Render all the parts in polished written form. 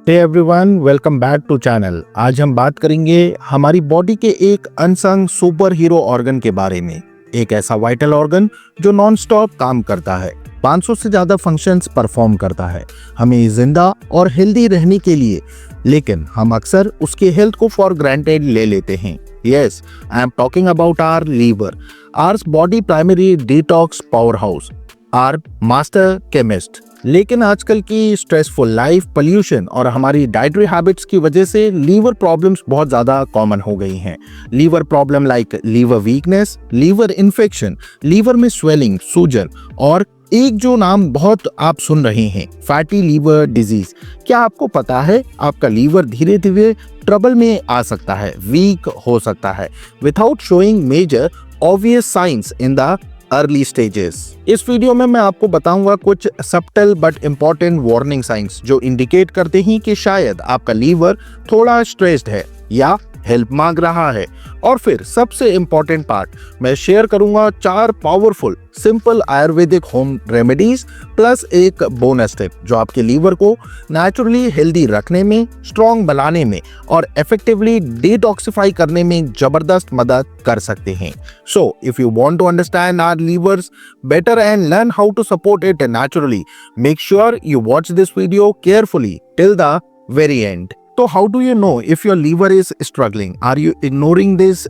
Hey everyone, welcome back to channel. आज हम बात करेंगे हमारी बॉडी के एक अनसंग सुपर हीरो ऑर्गन के बारे में। एक ऐसा वाइटल ऑर्गन जो नॉन स्टॉप काम करता है, 500 से ज्यादा फंक्शंस परफॉर्म करता है हमें जिंदा और हेल्दी रहने के लिए, लेकिन हम अक्सर उसके हेल्थ को फॉर ग्रांटेड ले लेते हैं। Yes, I am talking about our liver, our body primary detox power house, our master chemist. लेकिन आजकल की स्ट्रेसफुल लाइफ, पोल्यूशन और हमारी डाइटरी हैबिट्स की वजह से लीवर प्रॉब्लम्स बहुत ज़्यादा कॉमन हो गई हैं। Liver problem like liver weakness, liver infection, liver में स्वेलिंग, सूजन और एक जो नाम बहुत आप सुन रहे हैं, फैटी लीवर डिजीज। क्या आपको पता है आपका लीवर धीरे धीरे ट्रबल में आ सकता है, वीक हो सकता है without showing major obvious signs in the early stages. इस वीडियो में मैं आपको बताऊंगा कुछ subtle but important warning signs जो इंडिकेट करते हैं कि शायद आपका लीवर थोड़ा स्ट्रेस्ड है या हेल्प मांग रहा है। और फिर सबसे इंपॉर्टेंट पार्ट, मैं शेयर करूंगा 4 powerful simple Ayurvedic home remedies plus एक बोनस टिप जो आपके लीवर को नेचुरली हेल्दी रखने में, स्ट्रॉन्ग बनाने में और इफेक्टिवली डिटॉक्सिफाई करने में जबरदस्त मदद कर सकते हैं। So if you want to understand our livers better and learn how to support it naturally, make sure you watch this video carefully till the very end. तो how do you know if your liver is struggling? Are you ignoring this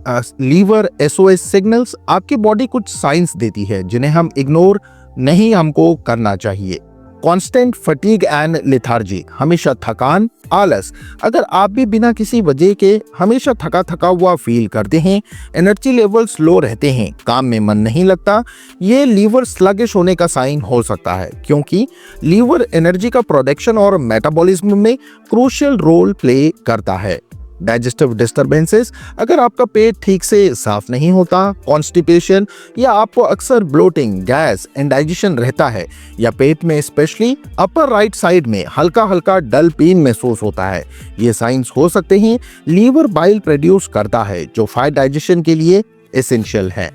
liver SOS signals? आपकी body कुछ science देती है जिन्हें हम ignore नहीं हमको करना चाहिए। कॉन्स्टेंट फटीग एंड लेथार्जी, हमेशा थकान, आलस। अगर आप भी बिना किसी वजह के हमेशा थका थका हुआ फील करते हैं, एनर्जी लेवल्स लो रहते हैं, काम में मन नहीं लगता, ये लीवर स्लगिश होने का साइन हो सकता है, क्योंकि लीवर एनर्जी का प्रोडक्शन और मेटाबॉलिज्म में क्रूशियल रोल प्ले करता है। डाइजेस्टिव डिस्टर्बेंसेस, अगर आपका पेट ठीक से साफ नहीं होता, कॉन्स्टिपेशन या आपको अक्सर ब्लोटिंग, गैस, इंडाइजेशन रहता है, या पेट में स्पेशली अपर राइट साइड में हल्का हल्का डल पेन महसूस होता है, ये साइंस हो सकते हैं लीवर बाइल प्रोड्यूस करता है जो फास्ट डाइजेशन के लिए एसेंशियल है।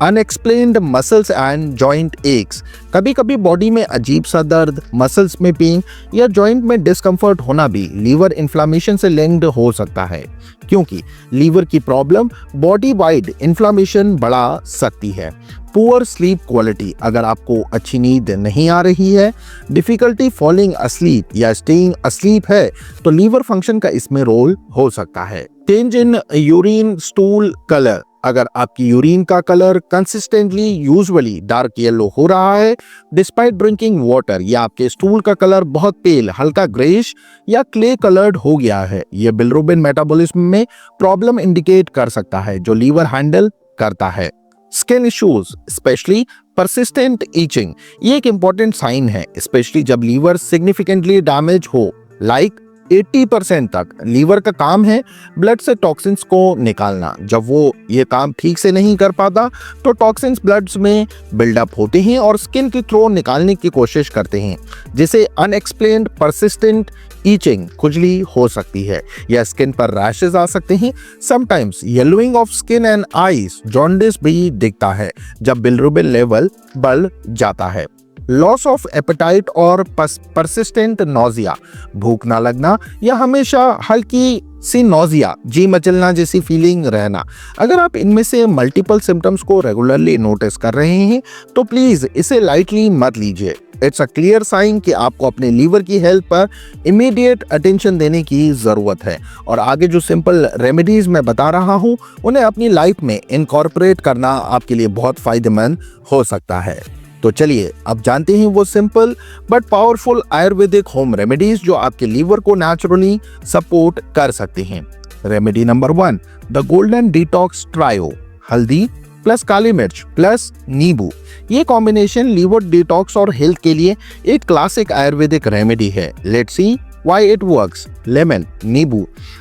Unexplained muscles and joint x, कभी कभी बॉडी में अजीब सा दर्द, मसल्स में पेन या जॉइंट में डिस्कम्फर्ट होना भी लीवर इन्फ्लामेशन से लिंक्ड हो सकता है, क्योंकि लीवर की प्रॉब्लम बॉडी वाइड इन्फ्लामेशन बढ़ा सकती है। पुअर स्लीप क्वालिटी, अगर आपको अच्छी नींद नहीं आ रही है, डिफिकल्टी फॉलिंग अस्लीप या स्टेइंग अस्लीप है, तो लीवर फंक्शन का इसमें रोल हो सकता है। Change in urine stool colour, अगर आपकी यूरिन का colour consistently usually dark yellow हो रहा है डिस्पाइट ड्रिंकिंग वाटर, या आपके स्टूल का कलर बहुत पेल, हल्का ग्रेइश या क्ले कलर्ड हो गया है, यह बिलिरुबिन मेटाबॉलिज्म में प्रॉब्लम इंडिकेट कर सकता है जो लीवर हैंडल करता है। Skin issues, specially persistent itching, ये एक इंपॉर्टेंट साइन है, स्पेशली जब लीवर सिग्निफिकेंटली डैमेज हो। लाइक 80% तक लीवर का काम है ब्लड से टॉक्सिन्स को निकालना। जब वो ये काम ठीक से नहीं कर पाता तो टॉक्सिन्स ब्लड्स में बिल्डअप होते हैं और स्किन के थ्रू निकालने की कोशिश करते हैं, जिसे अनएक्सप्लेन्ड परसिस्टेंट ईचिंग, खुजली हो सकती है या स्किन पर रैशेस आ सकते हैं। Sometimes yellowing of skin and eyes, jaundice भी दिखता है जब बिलिरुबिन लेवल बढ़ जाता है। लॉस ऑफ एपेटाइट और परसिस्टेंट नोजिया, भूख ना लगना या हमेशा हल्की सी नोजिया, जी मचलना जैसी फीलिंग रहना। अगर आप इनमें से मल्टीपल सिम्टम्स को रेगुलरली नोटिस कर रहे हैं तो प्लीज इसे लाइटली मत लीजिए। इट्स अ क्लियर साइन कि आपको अपने लीवर की हेल्थ पर इमीडिएट अटेंशन देने की जरूरत है, और आगे जो सिंपल रेमेडीज मैं बता रहा हूँ उन्हें अपनी लाइफ में इनकॉर्पोरेट करना आपके लिए बहुत फायदेमंद हो सकता है। तो चलिए अब जानते हैं वो simple but powerful Ayurvedic home remedies जो आपके लीवर को नेचुरली सपोर्ट कर सकते हैं। Remedy number 1, the golden detox trio, हल्दी प्लस काली मिर्च प्लस नींबू। ये कॉम्बिनेशन लीवर डिटॉक्स और हेल्थ के लिए एक क्लासिक आयुर्वेदिक रेमेडी है। Let's see why it works. Lemon, नींबू,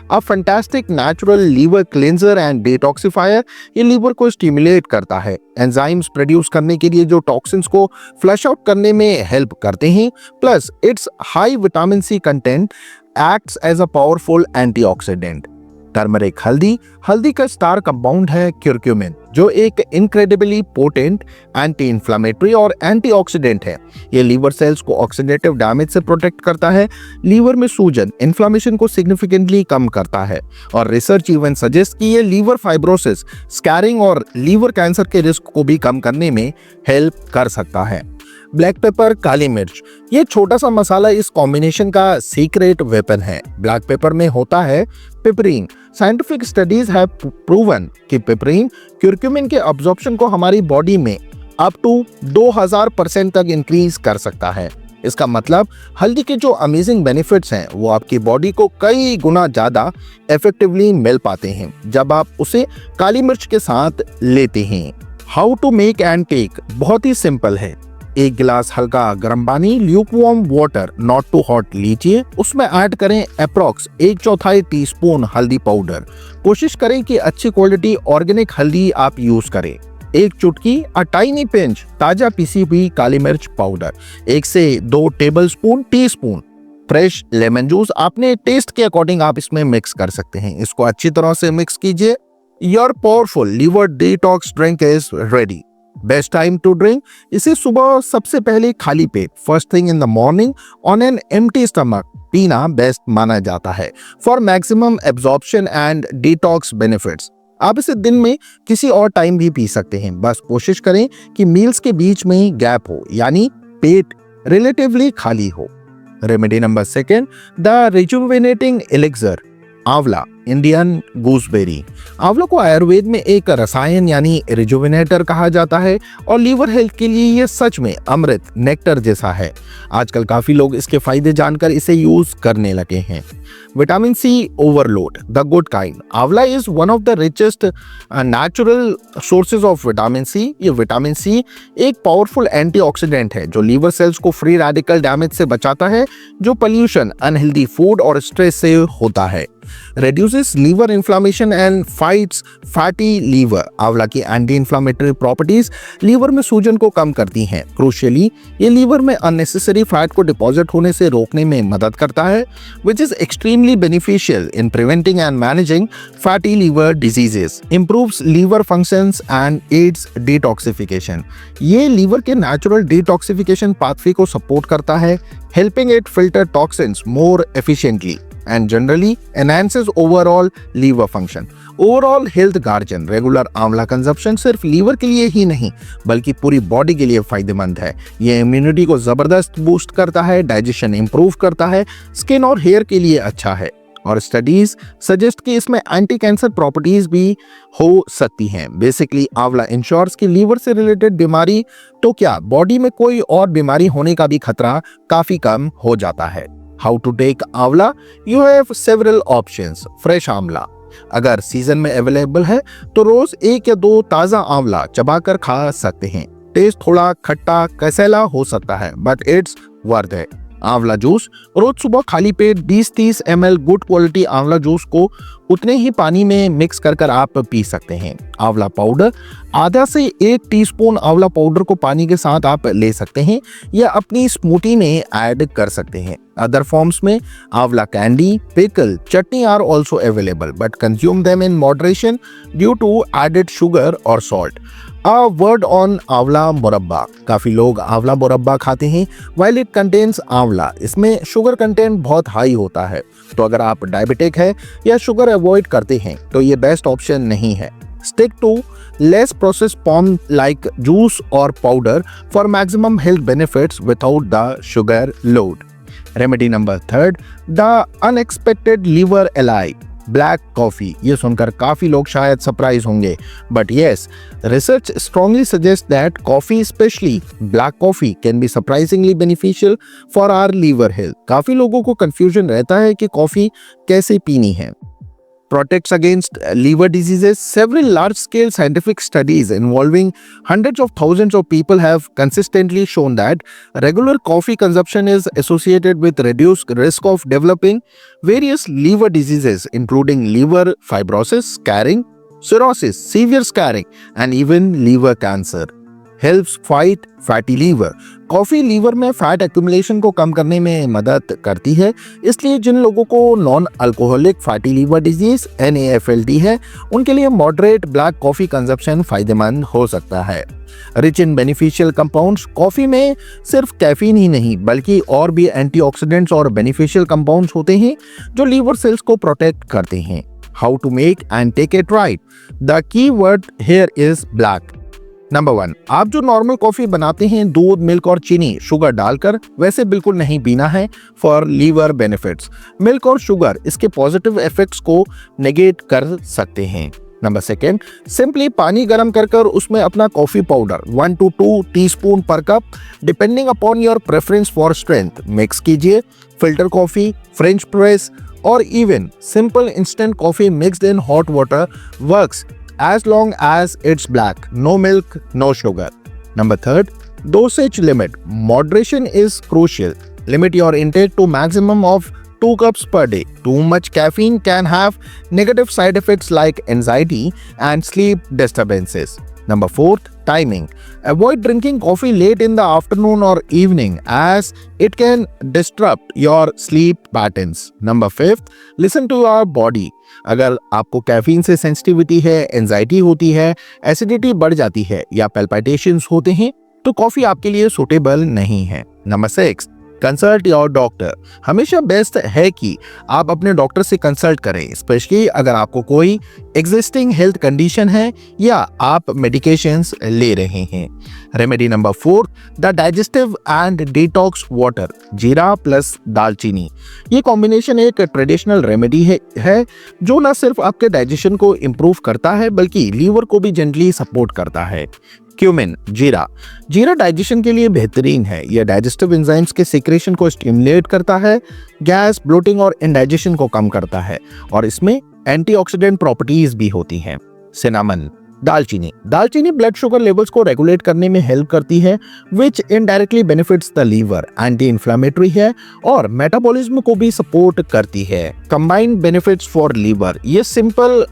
a fantastic natural liver cleanser and detoxifier, ये लीवर को स्टिमुलेट करता है, एंजाइम्स प्रोड्यूस करने के लिए जो टॉक्सिन्स को फ्लश आउट करने में हेल्प करते हैं, plus it's high vitamin C content acts as a powerful antioxidant. Turmeric हल्दी, हल्दी का स्टार कंपाउंड है क्यूरक्यूमिन, जो एक इनक्रेडिबली पोटेंट एंटी इंफ्लेमेटरी और एंटीऑक्सीडेंट है। ये लीवर सेल्स को ऑक्सीडेटिव डैमेज से प्रोटेक्ट करता है, लीवर में सूजन, इन्फ्लेमेशन को सिग्निफिकेंटली कम करता है, और रिसर्च इवन सजेस्ट कि ये लीवर फाइब्रोसिस, स्कैरिंग और लीवर कैंसर के रिस्क को भी कम करने में हेल्प कर सकता है। ब्लैक पेपर, काली मिर्च, ये छोटा सा मसाला इस कॉम्बिनेशन का सीक्रेट वेपन है। ब्लैक पेपर में होता है पिपरीन। साइंटिफिक स्टडीज हैव प्रूवन कि पिपरीन क्यूरक्यूमिन के अब्जॉर्प्शन को हमारी बॉडी में अप टू 2000% तक इंक्रीज कर सकता है। इसका मतलब हल्दी के जो अमेजिंग बेनिफिट्स हैं वो आपकी बॉडी को कई गुना ज्यादा इफेक्टिवली मिल पाते हैं जब आप उसे काली मिर्च के साथ लेते हैं। How to make and take, बहुत ही सिंपल है। एक गिलास हल्का गर्म पानी, lukewarm water, not too hot लीजिए, उसमें ऐड करें अप्रॉक्स 1/4 टीस्पून हल्दी पाउडर। कोशिश करें कि अच्छी क्वालिटी ऑर्गेनिक हल्दी आप यूज करें। एक चुटकी, अ टाइनी पिंच ताजा पीसी हुई काली मिर्च पाउडर। 1 से 2 tablespoon teaspoon fresh lemon juice, अपने टेस्ट के अकॉर्डिंग आप इसमें मिक्स कर सकते हैं। इसको अच्छी तरह से मिक्स कीजिए। Your powerful liver detox drink is ready. Best time to drink, इसे सुबह सबसे पहले खाली पेट, first thing in the morning on an empty stomach पीना बेस्ट माना जाता है for maximum absorption and detox benefits. आप इसे दिन में किसी और टाइम भी पी सकते हैं, बस कोशिश करें कि मील्स के बीच में गैप हो, यानी पेट रिलेटिवली खाली हो। रेमेडी नंबर 2, द रिजुवेनेटिंग एलिक्सर, आंवला, इंडियन गूसबेरी। आंवला को आयुर्वेद में एक रसायन यानी रिजुविनेटर कहा जाता है और लीवर हेल्थ के लिए ये सच में अमृत, नेक्टर जैसा है। आजकल काफी लोग इसके फायदे जानकर इसे यूज करने लगे हैं। Vitamin C overload, the good kind, amla is one of the richest natural sources of vitamin C. ये विटामिन सी एक पावरफुल एंटीऑक्सीडेंट है जो लीवर सेल्स को फ्री रेडिकल डैमेज से बचाता है, जो पोल्यूशन, अनहेल्दी फूड और स्ट्रेस से होता है। reduces liver inflammation and fights fatty liver। आंवला की एंटी इंफ्लेमेटरी प्रॉपर्टीज लीवर में सूजन को कम करती हैं। क्रूशियली ये लीवर में अननेसेसरी फैट को डिपॉजिट होने से रोकने में मदद करता है, which is extremely beneficial in preventing and managing fatty liver diseases, improves liver functions and aids detoxification। ये लीवर के नेचुरल डिटॉक्सिफिकेशन पाथवे को सपोर्ट करता है, helping it filter toxins more efficiently and generally enhances overall liver function। Overall health guardian, regular आंवला consumption सिर्फ liver के लिए ही नहीं बल्कि पूरी बॉडी के लिए फायदेमंद है। ये इम्यूनिटी को जबरदस्त बूस्ट करता है, डाइजेशन इंप्रूव करता है, स्किन और हेयर के लिए अच्छा है, और स्टडीज सजेस्ट कि इसमें एंटी कैंसर प्रॉपर्टीज भी हो सकती हैं। बेसिकली आंवला इंश्योर्स कि लीवर से रिलेटेड बीमारी तो क्या, बॉडी में कोई और बीमारी होने का भी खतरा काफी कम हो जाता है। हाउ टू टेक आंवला, you have several options. Fresh आंवला अगर सीजन में अवेलेबल है तो रोज 1 या 2 ताजा आंवला चबाकर खा सकते हैं। टेस्ट थोड़ा खट्टा कसैला हो सकता है बट इट्स वर्थ है। आंवला जूस, रोज सुबह खाली पेट 20-30 ml गुड क्वालिटी आंवला जूस को उतने ही पानी में मिक्स कर आप पी सकते हैं। आंवला पाउडर, आधा से 1 टीस्पून आंवला पाउडर को पानी के साथ आप ले सकते हैं या अपनी स्मूदी में ऐड कर सकते हैं। अदर फॉर्म्स में amla candy, pickle, chutney are also available but consume them in moderation due to added sugar और salt. A word on amla murabba, काफी लोग आंवला मुरब्बा खाते हैं व्हाइल इट कंटेन्स आंवला। इसमें शुगर कंटेंट बहुत हाई होता है, तो अगर आप डायबिटिक है या शुगर अवॉइड करते हैं तो ये बेस्ट ऑप्शन नहीं है। Stick to less processed form like juice or powder for maximum health benefits without the sugar load। Remedy number 3, the unexpected liver ally, black coffee. ये सुनकर काफी लोग शायद सरप्राइज होंगे but yes, research strongly suggest that coffee, specially black coffee, can be surprisingly beneficial for our liver health. काफी लोगों को confusion रहता है कि कॉफी कैसे पीनी है। Protects against liver diseases. Several large-scale scientific studies involving hundreds of thousands of people have consistently shown that regular coffee consumption is associated with reduced risk of developing various liver diseases, including liver fibrosis, scarring, cirrhosis, severe scarring, and even liver cancer। Helps fight fatty liver। Coffee liver में fat accumulation को कम करने में मदद करती है, इसलिए जिन लोगों को non alcoholic fatty liver disease NAFLD है, उनके लिए मॉडरेट ब्लैक कॉफी कंजप्शन फायदेमंद हो सकता है। Rich in beneficial compounds, coffee में सिर्फ कैफीन ही नहीं बल्कि और भी एंटीऑक्सीडेंट्स और बेनिफिशियल कंपाउंड्स होते हैं जो लीवर सेल्स को प्रोटेक्ट करते हैं। How to make and take it right, the key word here is black. Number 1, आप जो नॉर्मल कॉफी बनाते हैं दूध, मिल्क और चीनी, शुगर डालकर, वैसे बिल्कुल नहीं पीना है फॉर लीवर बेनिफिट्स। मिल्क और शुगर इसके पॉजिटिव इफेक्ट्स को नेगेट कर सकते हैं। नंबर 2, सिंपली पानी गर्म कर उसमें अपना कॉफी पाउडर 1 to 2 टीस्पून पर cup depending upon your preference for strength mix कीजिए। फिल्टर कॉफी, फ्रेंच प्रेस और even simple instant coffee mixed in hot water works as long as it's black, no milk, no sugar. Number 3, dosage limit. Moderation is crucial. Limit your intake to maximum of 2 cups per day. Too much caffeine can have negative side effects like anxiety and sleep disturbances. Number 4, timing. Avoid drinking coffee late in the afternoon or evening as it can disrupt your sleep patterns. Number 5, listen to your body. अगर आपको caffeine से sensitivity है, anxiety होती है, acidity बढ़ जाती है या पैल्पिटेशंस होते हैं तो कॉफी आपके लिए सूटेबल नहीं है। Number 6, consult your doctor. हमेशा बेस्ट है कि आप अपने डॉक्टर से कंसल्ट करें, स्पेशली अगर आपको कोई एग्जिस्टिंग हेल्थ कंडीशन है या आप मेडिकेशंस ले रहे हैं। Remedy number 4, the digestive and detox water, जीरा प्लस दालचीनी। ये कॉम्बिनेशन एक ट्रेडिशनल रेमेडी है जो न सिर्फ आपके डाइजेशन को इम्प्रूव करता है बल्कि लीवर को भी जेंटली सपोर्ट करता है। क्यूमिन, जीरा डाइजेशन के लिए बेहतरीन है। यह डाइजेस्टिव एंजाइम्स के सीक्रेशन को स्टिमुलेट करता है, गैस, ब्लोटिंग और इंडाइजेशन को कम करता है और इसमें एंटीऑक्सीडेंट प्रॉपर्टीज भी होती हैं। सिनामन, दालचीनी ब्लड शुगर लेवल्स को रेगुलेट करने में हेल्प करती है which indirectly benefits the liver. Anti inflammatory है और मेटाबॉलिज्म को भी सपोर्ट करती है। कंबाइंड बेनिफिट्स फॉर लीवर, ये सिंपल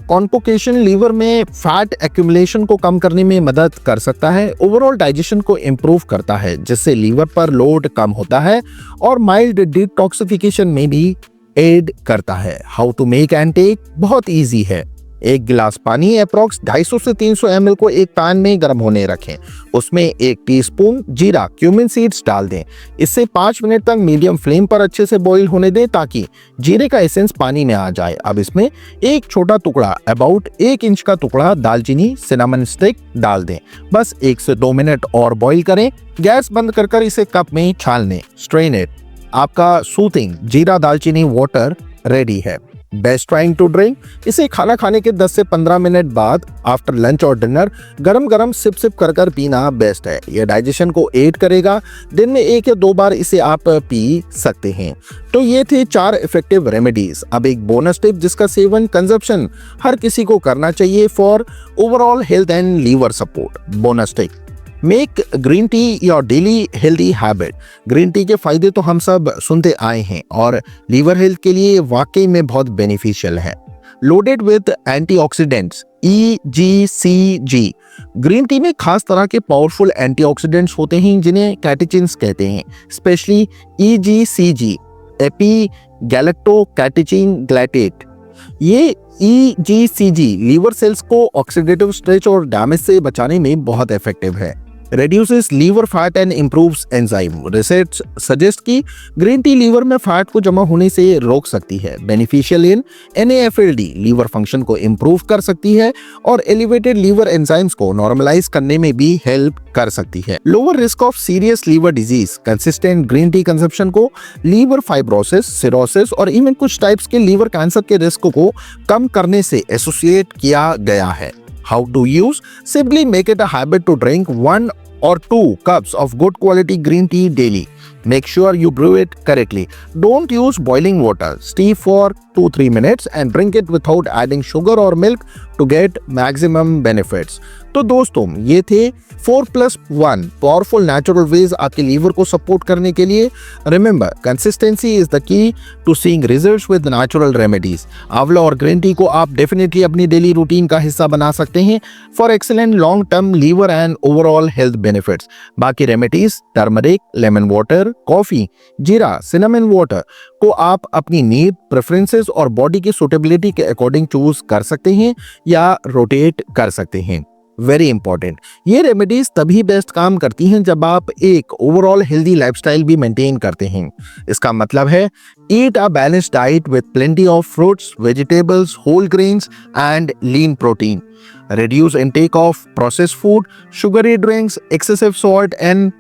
कॉन्पोकेशन लीवर में फैट एक्यूमुलेशन को कम करने में मदद कर सकता है, ओवरऑल डाइजेशन को इम्प्रूव करता है जिससे लीवर पर लोड कम होता है और माइल्ड डिटॉक्सिफिकेशन में भी एड करता है। How to make and take, बहुत इजी है। 1 गिलास पानी अप्रॉक्स 250 से 300 ml को एक पैन में गर्म होने रखें। उसमें 1 टीस्पून जीरा, क्यूमिन सीड्स डाल दें। इससे 5 मिनट तक मीडियम फ्लेम पर अच्छे से बॉईल होने दें ताकि जीरे का एसेंस पानी में आ जाए। अब इसमें एक छोटा टुकड़ा, अबाउट 1 इंच का टुकड़ा दालचीनी, सिनेमन स्टिक डाल दें। बस 1 से 2 मिनट और बॉईल करें। गैस बंद कर इसे कप में छान लें। Strain it. आपका सूथिंग जीरा दालचीनी वाटर रेडी है। बेस्ट टाइम टू ड्रिंक, इसे खाना खाने के 10 से 15 मिनट बाद आफ्टर लंच और डिनर गरम गरम सिप सिप कर पीना बेस्ट है। यह डाइजेशन को एड करेगा। दिन में 1 या 2 बार इसे आप पी सकते हैं। तो ये थे 4 इफेक्टिव रेमेडीज। अब एक बोनस टिप जिसका सेवन कंजप्शन हर किसी को करना चाहिए for overall health and liver support. Bonus tip, make green tea your daily healthy habit. Green tea के फायदे तो हम सब सुनते आए हैं और लीवर हेल्थ के लिए वाकई में बहुत बेनिफिशियल है। Loaded with antioxidants EGCG। Green tea में खास तरह के पावरफुल एंटीऑक्सीडेंट्स होते हैं जिन्हें कैटेचिन्स कहते हैं, स्पेशली EGCG, एपी-गैलेक्टोकैटेचिन ग्लैटेट। ये EGCG लीवर सेल्स को ऑक्सीडेटिव स्ट्रेस और डैमेज से बचाने में बहुत इफेक्टिव है। reduces liver fat and improves enzyme। Research suggest कि ग्रीन टी लीवर में फैट को जमा होने से रोक सकती है। Beneficial in NAFLD, liver function को इम्प्रूव कर सकती है और एलिवेटेड लीवर एंजाइम्स को नॉर्मलाइज करने में भी हेल्प कर सकती है। Lower risk of serious liver disease. Consistent green tea consumption को लीवर फाइब्रोसिस, सिरोसिस और इवन कुछ टाइप्स के लीवर कैंसर के रिस्क को कम करने से एसोसिएट किया गया है। How to use? Simply make it a habit to drink 1 or 2 cups of good quality green tea daily. Make sure you brew it correctly. Don't use boiling water. Steep for 2-3 minutes and drink it without adding sugar or milk to get maximum benefits. तो दोस्तों ये थे 4+1 powerful natural ways आपके liver को support करने के लिए। Remember, consistency is the key to seeing results with natural remedies. आंवला और ग्रीन टी को आप डेफिनेटली अपनी डेली रूटीन का हिस्सा बना सकते हैं for excellent long term liver and overall health benefits. बाकी remedies turmeric, lemon water, coffee, jeera, cinnamon water को आप अपनी नीड, प्रेफरेंसेस और बॉडी की सुटेबिलिटी के अकॉर्डिंग चूज कर सकते हैं या रोटेट कर सकते हैं। वेरी इंपॉर्टेंट, ये रेमेडीज तभी बेस्ट काम करती हैं जब आप एक ओवरऑल हेल्दी लाइफस्टाइल भी मेंटेन करते हैं। इसका मतलब है eat a balanced diet with plenty of fruits, vegetables, whole grains and lean protein. Reduce intake of processed food, sugary drinks, excessive salt and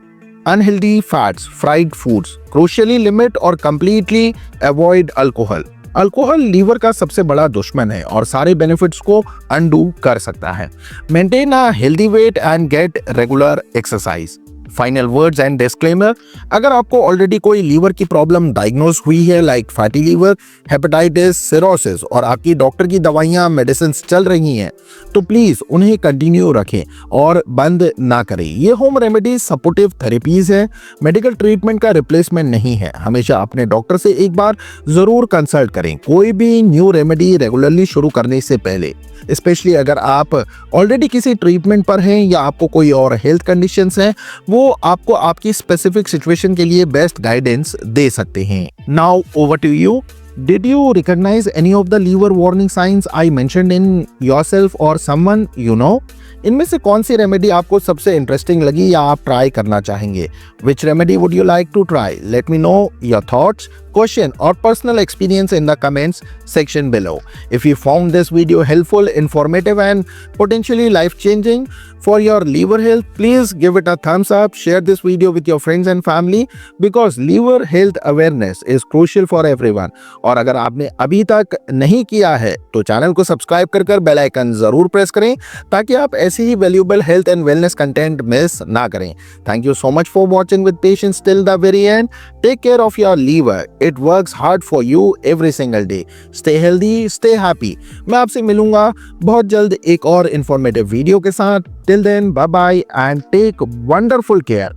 unhealthy fats, fried foods. Crucially limit or completely avoid alcohol. Alcohol liver का सबसे बड़ा दुश्मन है और सारे benefits को undo कर सकता है। Maintain a healthy weight and get regular exercise. Final words and disclaimer, अगर आपको ऑलरेडी कोई लीवर की प्रॉब्लम डायग्नोज हुई है like fatty liver, hepatitis, cirrhosis और आपकी डॉक्टर की दवाइयाँ मेडिसिन चल रही हैं तो प्लीज उन्हें कंटिन्यू रखें और बंद ना करें। ये होम रेमेडीज सपोर्टिव थेरेपीज है, मेडिकल ट्रीटमेंट का रिप्लेसमेंट नहीं है। हमेशा अपने डॉक्टर से एक बार जरूर कंसल्ट करें कोई भी न्यू रेमेडी रेगुलरली शुरू करने से पहले, स्पेशली अगर आप ऑलरेडी किसी ट्रीटमेंट पर हैं या आपको कोई और हेल्थ कंडीशंस हैं, वो आपको आपकी स्पेसिफिक सिचुएशन के लिए बेस्ट गाइडेंस दे सकते हैं। Now over to you. Did you recognize any of the liver warning signs I mentioned in yourself or someone you know? इनमें से कौन सी रेमेडी आपको सबसे इंटरेस्टिंग लगी या आप ट्राई करना चाहेंगे? Which remedy would you like to try? Let me know your thoughts, question or personal experience in the comments section below. If you found this video helpful, informative and potentially life-changing for your liver health, please give it a thumbs up, share this video with your friends and family because liver health awareness is crucial for everyone. और अगर आपने अभी तक नहीं किया है तो channel को सब्सक्राइब कर बेल आइकन जरूर प्रेस करें ताकि आप ऐसे ही valuable health and wellness content miss ना करें। Thank you so much for watching with patience till the very end. Take care of your liver, it works hard for you every single day. Stay healthy, stay happy. मैं आपसे मिलूंगा बहुत जल्द एक और informative video के साथ। Till then, bye bye and take wonderful care.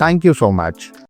Thank you so much.